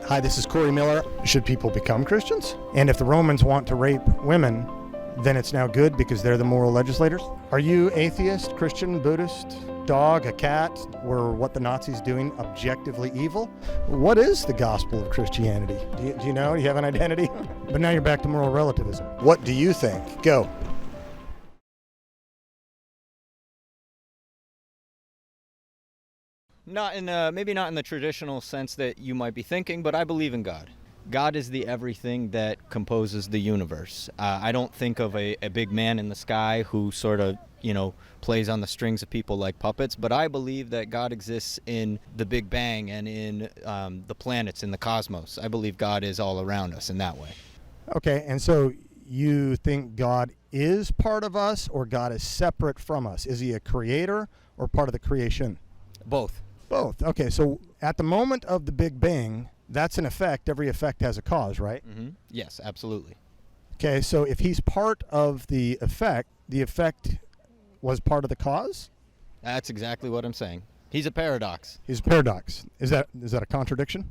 Hi, this is Corey Miller. Should people become Christians? And if the Romans want to rape women, then it's now good because they're the moral legislators? Are you atheist, Christian, Buddhist, dog, a cat? Were what the Nazis doing objectively evil? What is the gospel of Christianity? Do you know? Do you have an identity? But now you're back to moral relativism. What do you think? Go. Maybe not in the traditional sense that you might be thinking, but I believe in God. God is the everything that composes the universe. I don't think of a big man in the sky who sort of, plays on the strings of people like puppets, but I believe that God exists in the Big Bang and in the planets, in the cosmos. I believe God is all around us in that way. Okay, and so you think God is part of us or God is separate from us? Is he a creator or part of the creation? Both. Both. Okay, so at the moment of the Big Bang, that's an effect. Every effect has a cause, right? Mm-hmm. Yes, absolutely. Okay, so if he's part of the effect was part of the cause? That's exactly what I'm saying. He's a paradox. He's a paradox. Is that a contradiction?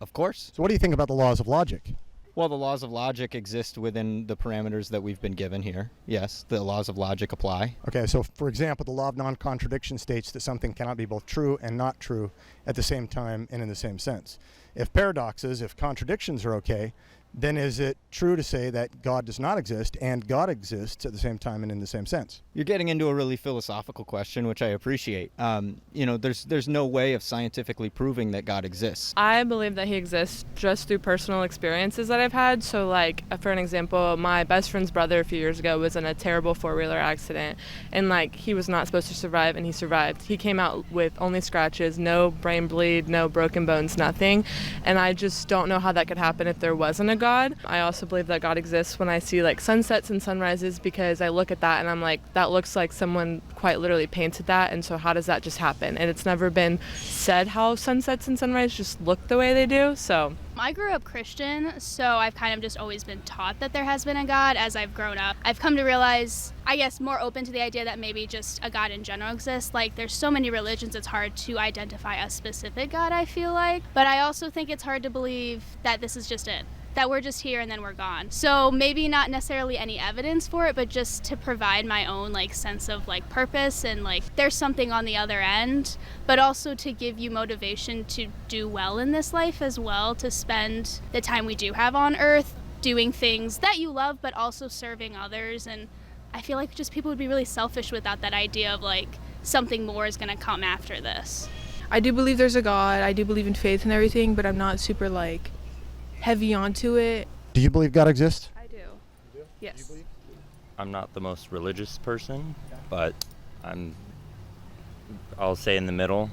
Of course. So what do you think about the laws of logic? Well, the laws of logic exist within the parameters that we've been given here. Yes, the laws of logic apply. Okay, so for example, the law of non-contradiction states that something cannot be both true and not true at the same time and in the same sense. If contradictions are okay, then is it true to say that God does not exist and God exists at the same time and in the same sense? You're getting into a really philosophical question, which I appreciate. There's no way of scientifically proving that God exists. I believe that he exists just through personal experiences that I've had. So for an example, my best friend's brother a few years ago was in a terrible four-wheeler accident, and he was not supposed to survive, and he survived. He came out with only scratches, no brain bleed, no broken bones, nothing. And I just don't know how that could happen if there wasn't a God. I also believe that God exists when I see sunsets and sunrises, because I look at that and I'm like, that looks like someone quite literally painted that, and so how does that just happen? And it's never been said how sunsets and sunrise just look the way they do. So I grew up Christian, so I've kind of just always been taught that there has been a God as I've grown up. I've come to realize, I guess, more open to the idea that maybe just a God in general exists. There's so many religions, it's hard to identify a specific God, I feel like. But I also think it's hard to believe that this is just it, that we're just here and then we're gone. So maybe not necessarily any evidence for it, but just to provide my own sense of purpose and there's something on the other end, but also to give you motivation to do well in this life as well, to spend the time we do have on earth doing things that you love, but also serving others. And I feel like just people would be really selfish without that idea of something more is going to come after this. I do believe there's a God. I do believe in faith and everything, but I'm not super heavy onto it. Do you believe God exists? I do. You do? Yes. I'm not the most religious person, but I'll say in the middle.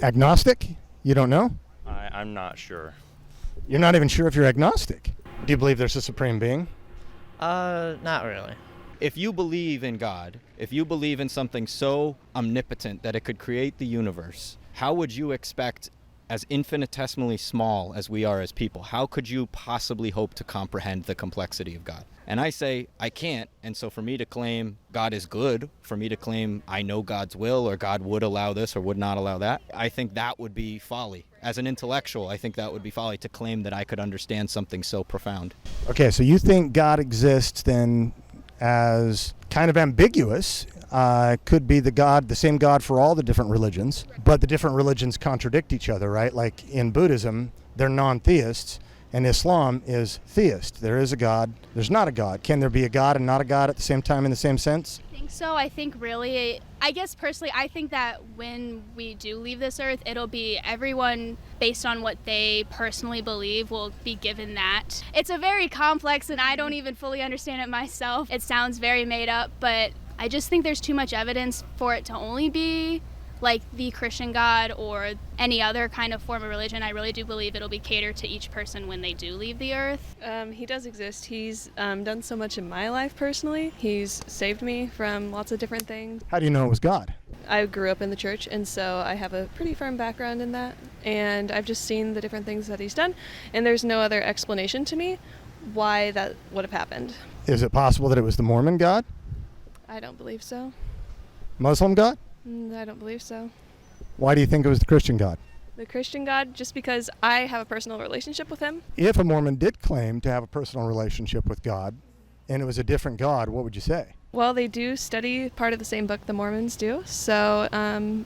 Agnostic? You don't know? I'm not sure. You're not even sure if you're agnostic. Do you believe there's a supreme being? Not really. If you believe in God, if you believe in something so omnipotent that it could create the universe, how would you expect, as infinitesimally small as we are as people, how could you possibly hope to comprehend the complexity of God? And I say, I can't. And so for me to claim God is good, for me to claim I know God's will, or God would allow this or would not allow that, I think that would be folly. As an intellectual, I think that would be folly to claim that I could understand something so profound. Okay, so you think God exists then as kind of ambiguous. Could be the same God for all the different religions, but the different religions contradict each other, right? Like in Buddhism, they're non-theists, and Islam is theist. There is a God, there's not a God. Can there be a God and not a God at the same time in the same sense? I think so. I think really, I guess personally, I think that when we do leave this earth, it'll be everyone based on what they personally believe will be given that. It's a very complex, and I don't even fully understand it myself. It sounds very made up, but I just think there's too much evidence for it to only be the Christian God or any other kind of form of religion. I really do believe it'll be catered to each person when they do leave the earth. He does exist. He's done so much in my life personally. He's saved me from lots of different things. How do you know it was God? I grew up in the church, and so I have a pretty firm background in that, and I've just seen the different things that he's done, and there's no other explanation to me why that would have happened. Is it possible that it was the Mormon God? I don't believe so. Muslim God? I don't believe so. Why do you think it was the Christian God? The Christian God, just because I have a personal relationship with him. If a Mormon did claim to have a personal relationship with God and it was a different God, what would you say? Well, they do study part of the same book the Mormons do, so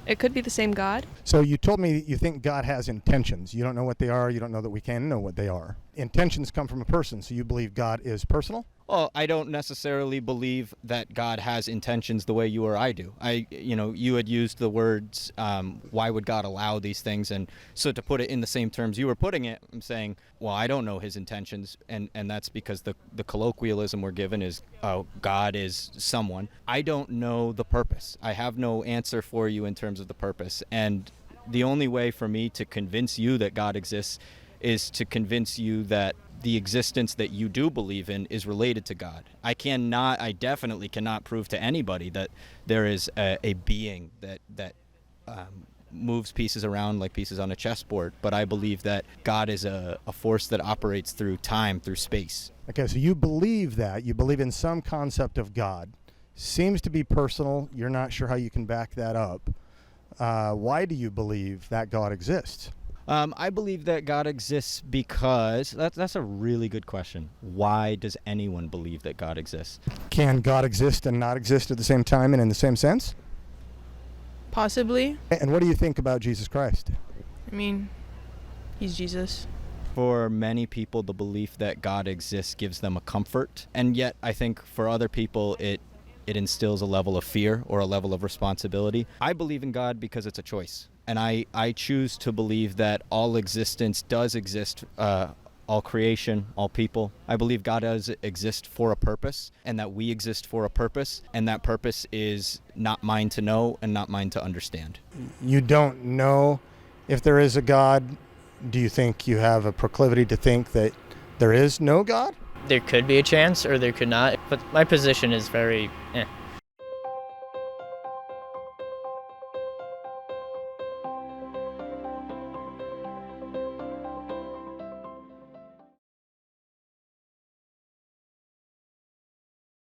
it could be the same God. So you told me that you think God has intentions. You don't know what they are. You don't know that we can know what they are. Intentions come from a person, so you believe God is personal? Well, I don't necessarily believe that God has intentions the way you or I do. You had used the words, why would God allow these things? And so to put it in the same terms you were putting it, I'm saying, well, I don't know his intentions. And that's because the colloquialism we're given is, oh, God is someone. I don't know the purpose. I have no answer for you in terms of the purpose. And the only way for me to convince you that God exists is to convince you that the existence that you do believe in is related to God. I definitely cannot prove to anybody that there is a being that moves pieces around like pieces on a chessboard, but I believe that God is a force that operates through time, through space. Okay, so you believe that. You believe in some concept of God. Seems to be personal. You're not sure how you can back that up. Why do you believe that God exists? I believe that God exists because that's a really good question. Why does anyone believe that God exists? Can God exist and not exist at the same time and in the same sense? Possibly. And what do you think about Jesus Christ? I mean, he's Jesus. For many people, the belief that God exists gives them a comfort, and yet I think for other people it instills a level of fear or a level of responsibility. I believe in God because it's a choice. And I choose to believe that all existence does exist, all creation, all people. I believe God does exist for a purpose, and that we exist for a purpose, and that purpose is not mine to know and not mine to understand. You don't know if there is a God. Do you think you have a proclivity to think that there is no God? There could be a chance or there could not, but my position is very